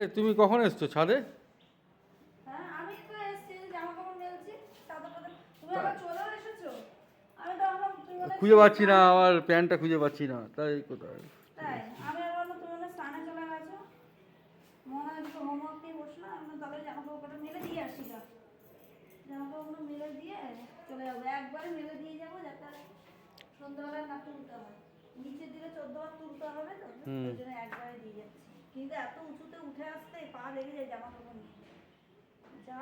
তুমি কখন এসছো ছাদে? হ্যাঁ, আমি তো এসেছি, জামা কাপড় মেলছি, চাদর টাদর। তুমি আবার চলেও এসেছো। আমি তো ভাবলাম তুমি মনে হয় খুঁজে পাচ্ছি না, স্নানে- আমার প্যান্টটা খুঁজে পাচ্ছি না, তাই কোথায়? তাই আমি আর ভাবলাম তুমি মনে হয় স্নানে চলে গেছো। মনে হয় একটু হোমওয়ার্ক নিয়ে বসলো, আমি বললাম তাহলে জামা কাপড়টা মেলে দিয়ে আসি গা। জামা কাপড়গুলো মেলে দিয়ে চলে যাবো, একবারে মেলে দিয়ে যাবো যাতে সন্ধ্যাবেলায় না তুলতে হয়। নিচে দিলে 14 বার তুলতে হবে তো, হুম। ওই জন্য একবারে দিয়ে যাচ্ছি। কিন্তু এত উঁচুতে উঠে আসতে পা লেগে যায় জামা কাপড় নিয়ে। যা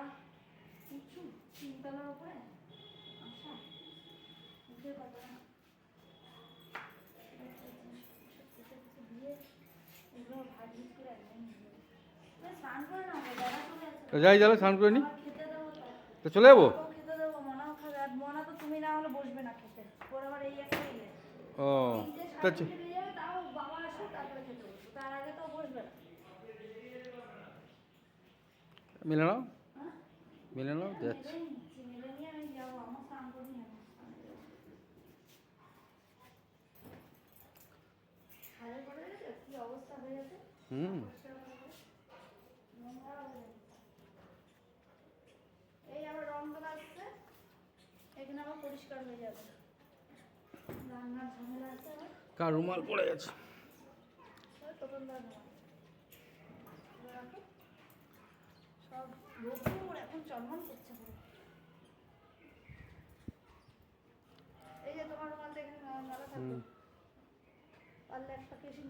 উঁচু, 3 তলার উপরে আসা, উঠে পাবে না। দিয়ে এগুলো ভাজ ভিজ করে একদম নিয়ে যাবো। স্নান করে না হবে, বেলা চলে আসছে। তো যাই তাহলে স্নান করে নি, আবার খেতে দেবো তো। তো চলে যাবো। ওকেও খেতে দেবো, মনাও খাবে। আর মনা তো তুমি না হলে বসবে না খেতে। ওর আবার এই একটা ইয়ে। ও 3টে তা 3:30 বেজে যাবে, তাও বাবা আসুক তারপরে খেতে বসবো। তার আগে তো ও বসবে না। মিলে নাও, হ্যাঁ? মিলে নাও যাচ্ছি। মেলেই নিচ্ছি, মেলে নিয়ে আমি যাবো। আমার স্নান করে নিয়ে যাবো। ছাদের পরে দেখেছো কি অবস্থা হয়ে গেছে? হুম। পরিষ্কার করে করে। নোংরা হয়ে গেছে। এই আবার রমজান আসছে, এখানে আবার পরিষ্কার হয়ে যাবে। রান্নার ঝামেলা আছে আবার। কার রুমাল পড়ে গেছে? ওই টোটনদার নোংরা। এবার রাখো। সব রোদ্দুর এখন চলমল করছে পুরো। এই যে তোমার রুমালটা এখানে মেলা থাকবে। হুম। পারলে একটা কেশি